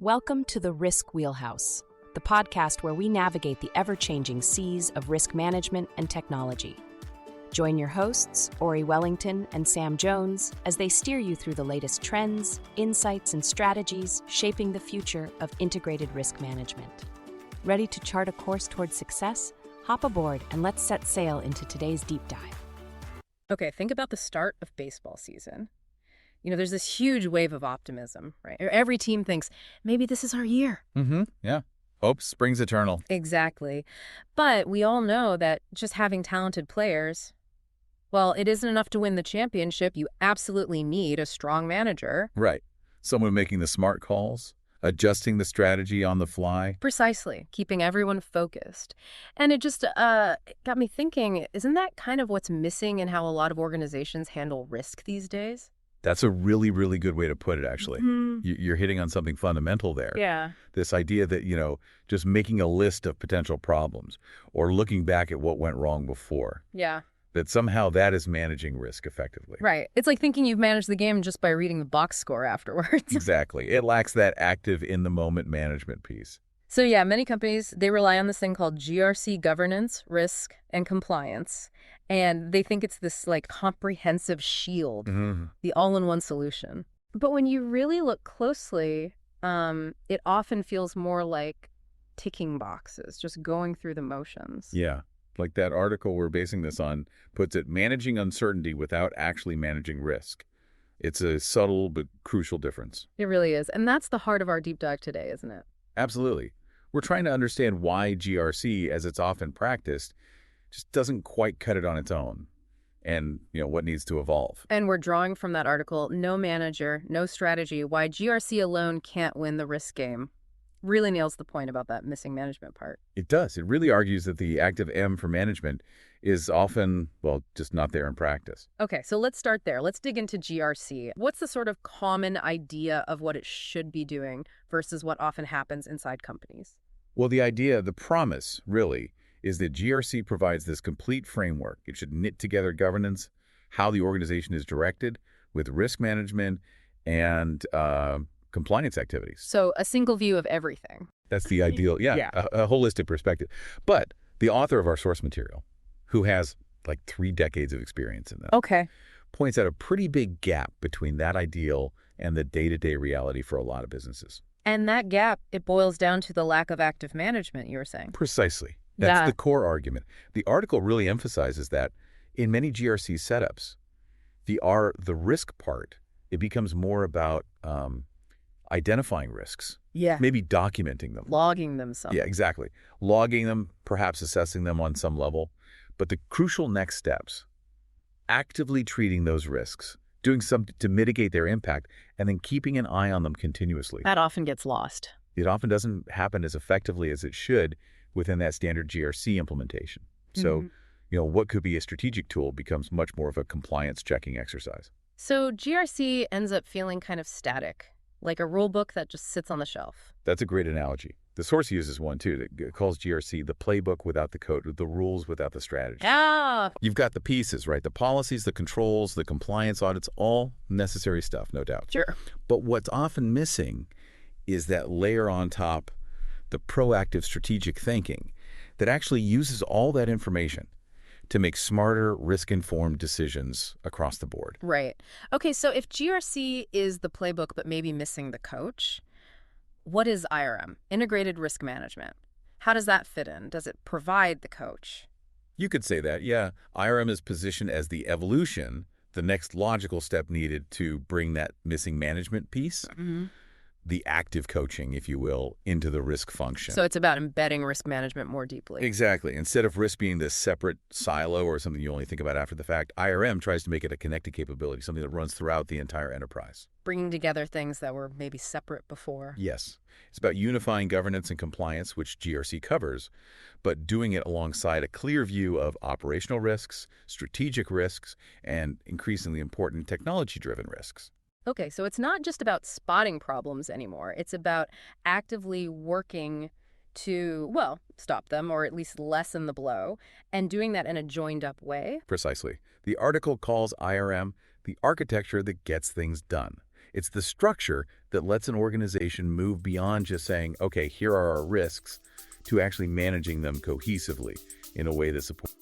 Welcome to the Risk Wheelhouse, the podcast where we navigate the ever-changing seas of risk management and technology. Join your hosts, Ori Wellington and Sam Jones, as they steer you through the latest trends, insights, and strategies shaping the future of integrated risk management. Ready to chart a course towards success? Hop aboard and let's set sail into today's deep dive. Okay, think about the start of baseball season. There's this huge wave of optimism, right? Every team thinks, maybe this is our year. Yeah. Hope springs eternal. Exactly. But we all know that just having talented players, well, it isn't enough to win the championship. You absolutely need a strong manager. Right. Someone making the smart calls, adjusting the strategy on the fly. Precisely. Keeping everyone focused. And it just got me thinking, isn't that kind of what's missing in how a lot of organizations handle risk these days? That's a really, really good way to put it, actually. You're hitting on something fundamental there. Yeah. This idea that, just making a list of potential problems or looking back at what went wrong before. Yeah. That somehow that is managing risk effectively. Right. It's like thinking you've managed the game just by reading the box score afterwards. Exactly. It lacks that active in-the-moment management piece. So yeah, many companies, they rely on this thing called GRC governance, risk, and compliance. And they think it's this comprehensive shield, the all-in-one solution. But when you really look closely, it often feels more like ticking boxes, just going through the motions. Yeah. Like that article we're basing this on puts it, managing uncertainty without actually managing risk. It's a subtle but crucial difference. It really is. And that's the heart of our deep dive today, isn't it? Absolutely. We're trying to understand why GRC, as it's often practiced, just doesn't quite cut it on its own, and what needs to evolve. And we're drawing from that article, No Manager, No Strategy, Why GRC Alone Can't Win the Risk Game. Really nails the point about that missing management part. It does. It really argues that the active M for management is often, just not there in practice. Okay, so let's start there. Let's dig into GRC. What's the sort of common idea of what it should be doing versus what often happens inside companies? Well, the promise, really, is that GRC provides this complete framework. It should knit together governance, how the organization is directed, with risk management and compliance activities. So a single view of everything. That's the ideal, yeah. A holistic perspective. But the author of our source material, who has 3 decades of experience in this, points out a pretty big gap between that ideal and the day-to-day reality for a lot of businesses. And that gap, it boils down to the lack of active management, you were saying. Precisely. That's the core argument. The article really emphasizes that in many GRC setups, the risk part, it becomes more about identifying risks. Yeah. Maybe documenting them. Logging them some. Yeah, exactly. Logging them, perhaps assessing them on some level. But the crucial next steps, actively treating those risks, doing something to mitigate their impact, and then keeping an eye on them continuously. That often gets lost. It often doesn't happen as effectively as it should within that standard GRC implementation. So, what could be a strategic tool becomes much more of a compliance checking exercise. So GRC ends up feeling kind of static, like a rule book that just sits on the shelf. That's a great analogy. The source uses one, too, that calls GRC the playbook without the code, the rules without the strategy. Ah! You've got the pieces, right? The policies, the controls, the compliance audits, all necessary stuff, no doubt. Sure. But what's often missing is that layer on top, the proactive strategic thinking that actually uses all that information to make smarter, risk-informed decisions across the board. Right. Okay, so if GRC is the playbook but maybe missing the coach, what is IRM, Integrated Risk Management? How does that fit in? Does it provide the coach? You could say that, yeah. IRM is positioned as the evolution, the next logical step needed to bring that missing management piece, the active coaching, if you will, into the risk function. So it's about embedding risk management more deeply. Exactly. Instead of risk being this separate silo or something you only think about after the fact, IRM tries to make it a connected capability, something that runs throughout the entire enterprise. Bringing together things that were maybe separate before. Yes. It's about unifying governance and compliance, which GRC covers, but doing it alongside a clear view of operational risks, strategic risks, and increasingly important technology-driven risks. Okay, so it's not just about spotting problems anymore. It's about actively working to, stop them or at least lessen the blow, and doing that in a joined-up way. Precisely. The article calls IRM the architecture that gets things done. It's the structure that lets an organization move beyond just saying, okay, here are our risks, to actually managing them cohesively in a way that supports.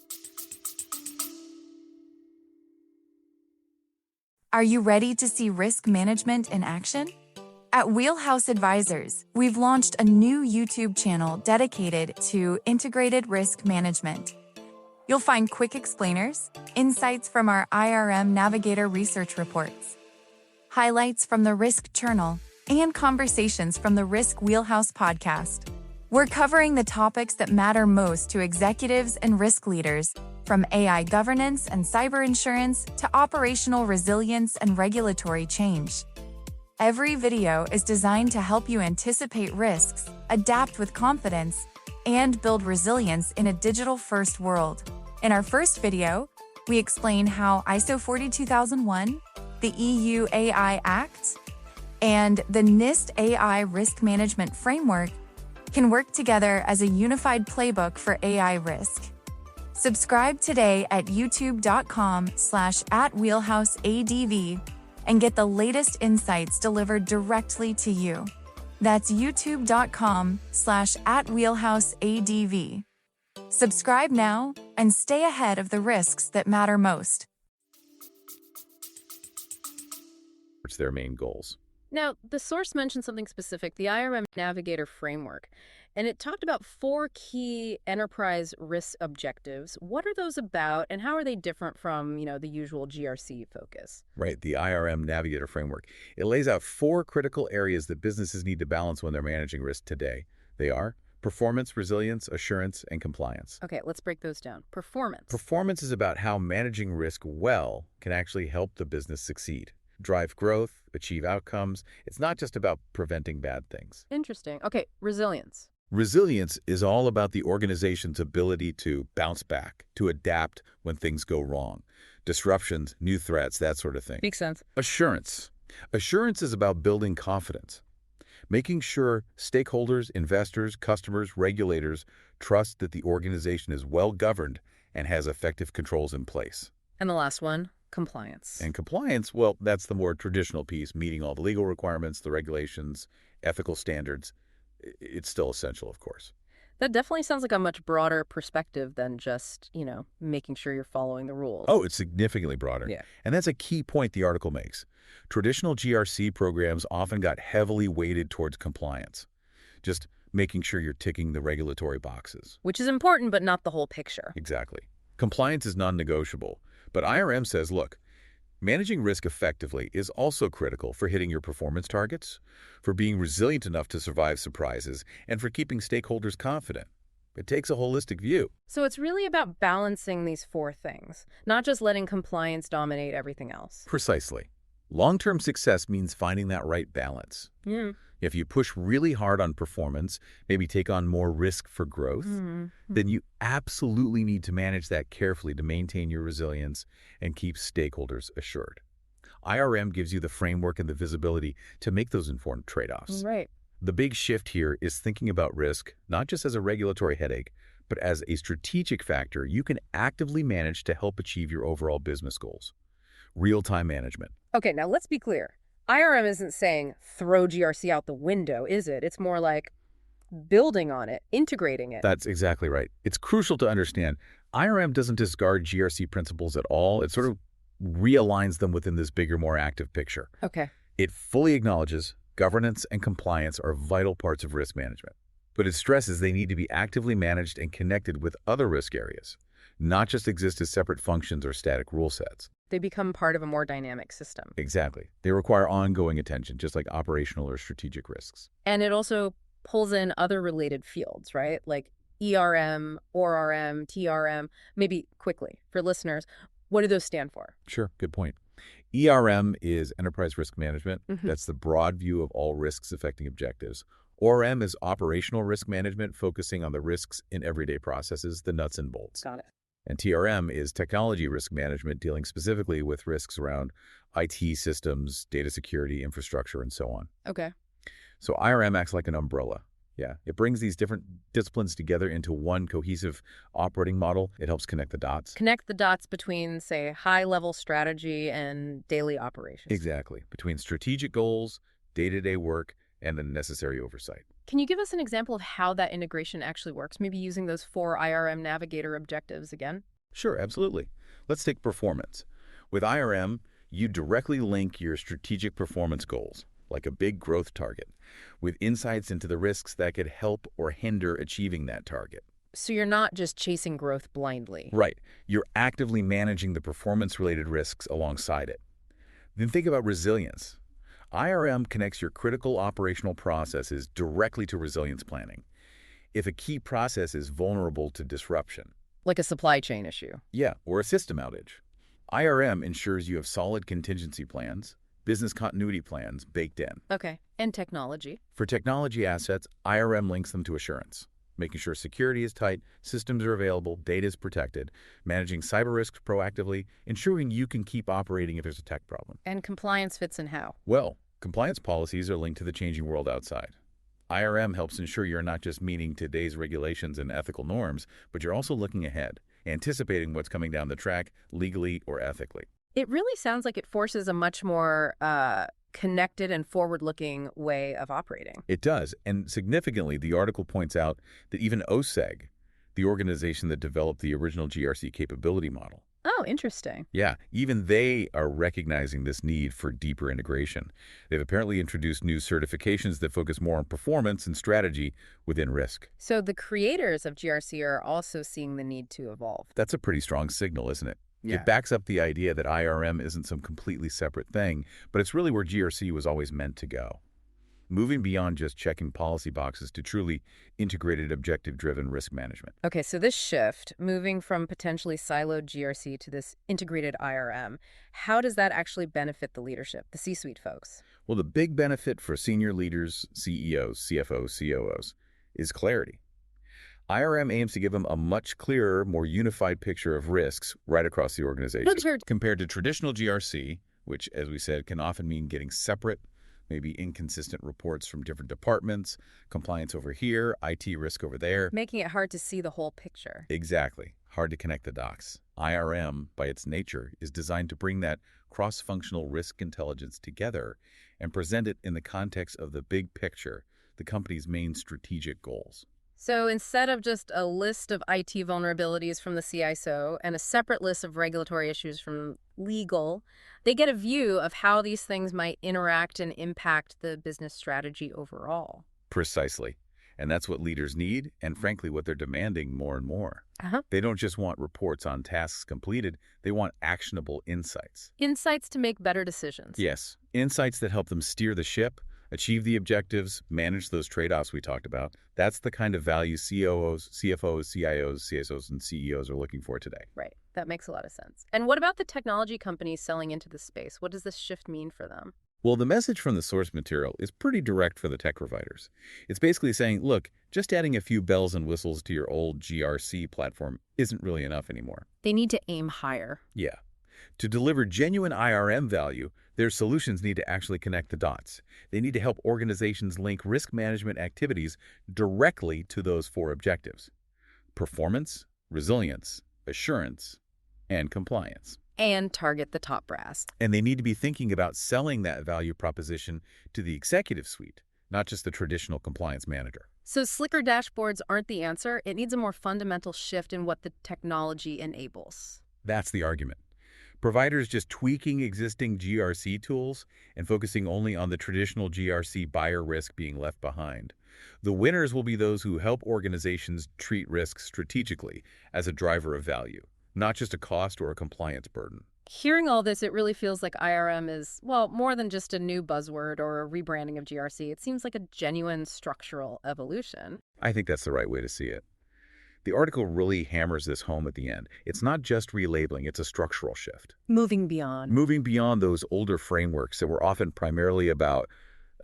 Are you ready to see risk management in action? At Wheelhouse Advisors, we've launched a new YouTube channel dedicated to integrated risk management. You'll find quick explainers, insights from our IRM Navigator research reports, highlights from the RiskTech Journal, and conversations from the Risk Wheelhouse podcast. We're covering the topics that matter most to executives and risk leaders, from AI governance and cyber insurance to operational resilience and regulatory change. Every video is designed to help you anticipate risks, adapt with confidence, and build resilience in a digital-first world. In our first video, we explain how ISO 42001, the EU AI Act, and the NIST AI Risk Management Framework can work together as a unified playbook for AI risk. Subscribe today at youtube.com/@wheelhouseadv and get the latest insights delivered directly to you. That's youtube.com/@wheelhouseadv. Subscribe now and stay ahead of the risks that matter most. It's their main goals. Now, the source mentioned something specific, the IRM Navigator framework, and it talked about 4 key enterprise risk objectives. What are those about, and how are they different from, the usual GRC focus? Right, the IRM Navigator framework. It lays out 4 critical areas that businesses need to balance when they're managing risk today. They are performance, resilience, assurance, and compliance. Okay, let's break those down. Performance. Performance is about how managing risk well can actually help the business succeed, drive growth, achieve outcomes. It's not just about preventing bad things. Interesting. Okay, resilience. Resilience is all about the organization's ability to bounce back, to adapt when things go wrong. Disruptions, new threats, that sort of thing. Makes sense. Assurance. Assurance is about building confidence, making sure stakeholders, investors, customers, regulators trust that the organization is well governed and has effective controls in place. And the last one, compliance. And compliance, well, that's the more traditional piece, meeting all the legal requirements, the regulations, ethical standards. It's still essential, of course. That definitely sounds like a much broader perspective than just, making sure you're following the rules. Oh, it's significantly broader. Yeah. And that's a key point the article makes. Traditional GRC programs often got heavily weighted towards compliance, just making sure you're ticking the regulatory boxes. Which is important, but not the whole picture. Exactly. Compliance is non-negotiable. But IRM says, look, managing risk effectively is also critical for hitting your performance targets, for being resilient enough to survive surprises, and for keeping stakeholders confident. It takes a holistic view. So it's really about balancing these 4 things, not just letting compliance dominate everything else. Precisely. Long-term success means finding that right balance. Yeah. If you push really hard on performance, maybe take on more risk for growth, then you absolutely need to manage that carefully to maintain your resilience and keep stakeholders assured. IRM gives you the framework and the visibility to make those informed trade-offs. Right. The big shift here is thinking about risk not just as a regulatory headache, but as a strategic factor you can actively manage to help achieve your overall business goals. Real-time management. Okay, now let's be clear. IRM isn't saying throw GRC out the window, is it? It's more like building on it, integrating it. That's exactly right. It's crucial to understand IRM doesn't discard GRC principles at all. It sort of realigns them within this bigger, more active picture. Okay. It fully acknowledges governance and compliance are vital parts of risk management, but it stresses they need to be actively managed and connected with other risk areas, not just exist as separate functions or static rule sets. They become part of a more dynamic system. Exactly. They require ongoing attention, just like operational or strategic risks. And it also pulls in other related fields, right? Like ERM, ORM, TRM. Maybe quickly, for listeners, what do those stand for? Sure, good point. ERM is enterprise risk management. That's the broad view of all risks affecting objectives. ORM is operational risk management, focusing on the risks in everyday processes, the nuts and bolts. Got it. And TRM is technology risk management, dealing specifically with risks around IT systems, data security, infrastructure, and so on. Okay. So IRM acts like an umbrella. Yeah, it brings these different disciplines together into one cohesive operating model. It helps connect the dots. Connect the dots between, say, high-level strategy and daily operations. Exactly. Between strategic goals, day-to-day work, and the necessary oversight. Can you give us an example of how that integration actually works, maybe using those 4 IRM Navigator objectives again? Sure, absolutely. Let's take performance. With IRM, you directly link your strategic performance goals, like a big growth target, with insights into the risks that could help or hinder achieving that target. So you're not just chasing growth blindly. Right. You're actively managing the performance-related risks alongside it. Then think about resilience. IRM connects your critical operational processes directly to resilience planning. If a key process is vulnerable to disruption, Like a supply chain issue. yeah, or a system outage, IRM ensures you have solid contingency plans, business continuity plans baked in. Okay. And technology. For technology assets, IRM links them to assurance, making sure security is tight, systems are available, data is protected, managing cyber risks proactively, ensuring you can keep operating if there's a tech problem. And compliance fits in how? Well, compliance policies are linked to the changing world outside. IRM helps ensure you're not just meeting today's regulations and ethical norms, but you're also looking ahead, anticipating what's coming down the track legally or ethically. It really sounds like it forces a much more connected and forward-looking way of operating. It does, and significantly, the article points out that even OSEG, the organization that developed the original GRC capability model, Oh, interesting. yeah, even they are recognizing this need for deeper integration. They've apparently introduced new certifications that focus more on performance and strategy within risk. So the creators of GRC are also seeing the need to evolve. That's a pretty strong signal, isn't it? Yeah. It backs up the idea that IRM isn't some completely separate thing, but it's really where GRC was always meant to go. Moving beyond just checking policy boxes to truly integrated, objective-driven risk management. Okay, so this shift, moving from potentially siloed GRC to this integrated IRM, how does that actually benefit the leadership, the C-suite folks? Well, the big benefit for senior leaders, CEOs, CFOs, COOs, is clarity. IRM aims to give them a much clearer, more unified picture of risks right across the organization. Compared to traditional GRC, which, as we said, can often mean getting separate, maybe inconsistent reports from different departments, compliance over here, IT risk over there. Making it hard to see the whole picture. Exactly. Hard to connect the dots. IRM, by its nature, is designed to bring that cross-functional risk intelligence together and present it in the context of the big picture, the company's main strategic goals. So instead of just a list of IT vulnerabilities from the CISO and a separate list of regulatory issues from legal, they get a view of how these things might interact and impact the business strategy overall. Precisely. And that's what leaders need, and frankly, what they're demanding more and more. They don't just want reports on tasks completed, they want actionable insights. Insights to make better decisions. Yes, insights that help them steer the ship, achieve the objectives, manage those trade-offs we talked about. That's the kind of value COOs, CFOs, CIOs, CSOs, and CEOs are looking for today. Right. That makes a lot of sense. And what about the technology companies selling into this space? What does this shift mean for them? Well, the message from the source material is pretty direct for the tech providers. It's basically saying, look, just adding a few bells and whistles to your old GRC platform isn't really enough anymore. They need to aim higher. Yeah. To deliver genuine IRM value, their solutions need to actually connect the dots. They need to help organizations link risk management activities directly to those 4 objectives: performance, resilience, assurance, and compliance. And target the top brass. And they need to be thinking about selling that value proposition to the executive suite, not just the traditional compliance manager. So slicker dashboards aren't the answer. It needs a more fundamental shift in what the technology enables. That's the argument. Providers just tweaking existing GRC tools and focusing only on the traditional GRC buyer risk being left behind. The winners will be those who help organizations treat risk strategically as a driver of value, not just a cost or a compliance burden. Hearing all this, it really feels like IRM is, well, more than just a new buzzword or a rebranding of GRC. It seems like a genuine structural evolution. I think that's the right way to see it. The article really hammers this home at the end. It's not just relabeling, it's a structural shift. Moving beyond. Moving beyond those older frameworks that were often primarily about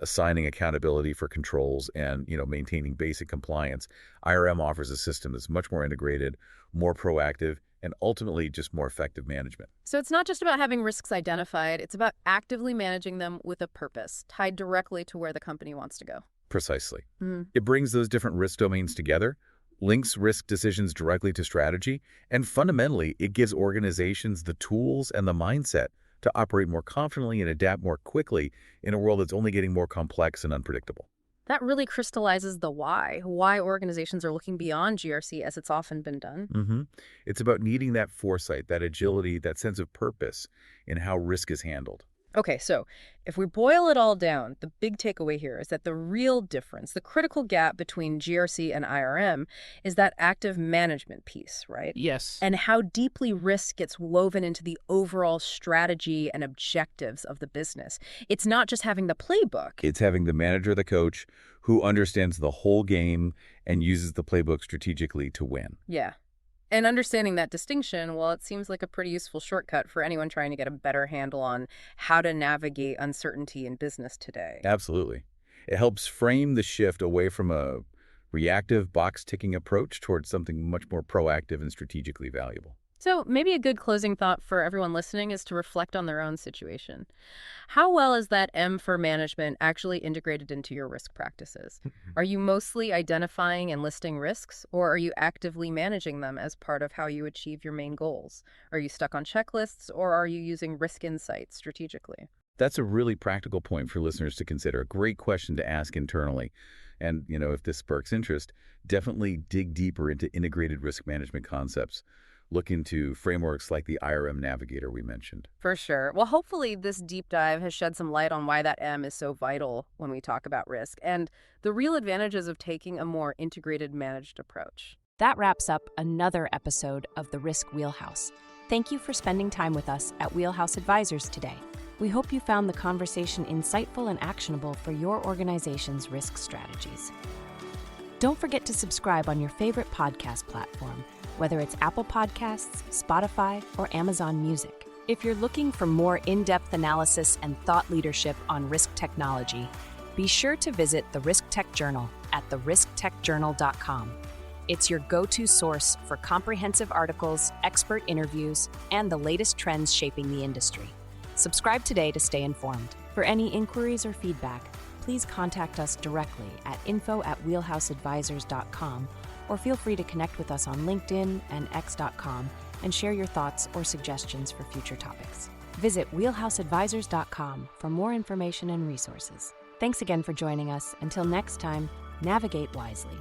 assigning accountability for controls and, maintaining basic compliance. IRM offers a system that's much more integrated, more proactive, and ultimately just more effective management. So it's not just about having risks identified, it's about actively managing them with a purpose, tied directly to where the company wants to go. Precisely. It brings those different risk domains together, links risk decisions directly to strategy, and fundamentally, it gives organizations the tools and the mindset to operate more confidently and adapt more quickly in a world that's only getting more complex and unpredictable. That really crystallizes the why organizations are looking beyond GRC as it's often been done. It's about needing that foresight, that agility, that sense of purpose in how risk is handled. Okay, so if we boil it all down, the big takeaway here is that the real difference, the critical gap between GRC and IRM is that active management piece, right? Yes. And how deeply risk gets woven into the overall strategy and objectives of the business. It's not just having the playbook. It's having the manager, the coach, who understands the whole game and uses the playbook strategically to win. Yeah. And understanding that distinction, well, it seems like a pretty useful shortcut for anyone trying to get a better handle on how to navigate uncertainty in business today. Absolutely. It helps frame the shift away from a reactive box-ticking approach towards something much more proactive and strategically valuable. So maybe a good closing thought for everyone listening is to reflect on their own situation. How well is that M for management actually integrated into your risk practices? Are you mostly identifying and listing risks, or are you actively managing them as part of how you achieve your main goals? Are you stuck on checklists, or are you using risk insights strategically? That's a really practical point for listeners to consider. A great question to ask internally. And, if this sparks interest, definitely dig deeper into integrated risk management concepts. Look into frameworks like the IRM Navigator we mentioned. For sure. Well, hopefully this deep dive has shed some light on why that M is so vital when we talk about risk and the real advantages of taking a more integrated managed approach. That wraps up another episode of the Risk Wheelhouse. Thank you for spending time with us at Wheelhouse Advisors today. We hope you found the conversation insightful and actionable for your organization's risk strategies. Don't forget to subscribe on your favorite podcast platform, whether it's Apple Podcasts, Spotify, or Amazon Music. If you're looking for more in-depth analysis and thought leadership on risk technology, be sure to visit the RiskTech Journal at therisktechjournal.com. It's your go-to source for comprehensive articles, expert interviews, and the latest trends shaping the industry. Subscribe today to stay informed. For any inquiries or feedback, please contact us directly at info@wheelhouseadvisors.com, or feel free to connect with us on LinkedIn and x.com and share your thoughts or suggestions for future topics. Visit wheelhouseadvisors.com for more information and resources. Thanks again for joining us. Until next time, navigate wisely.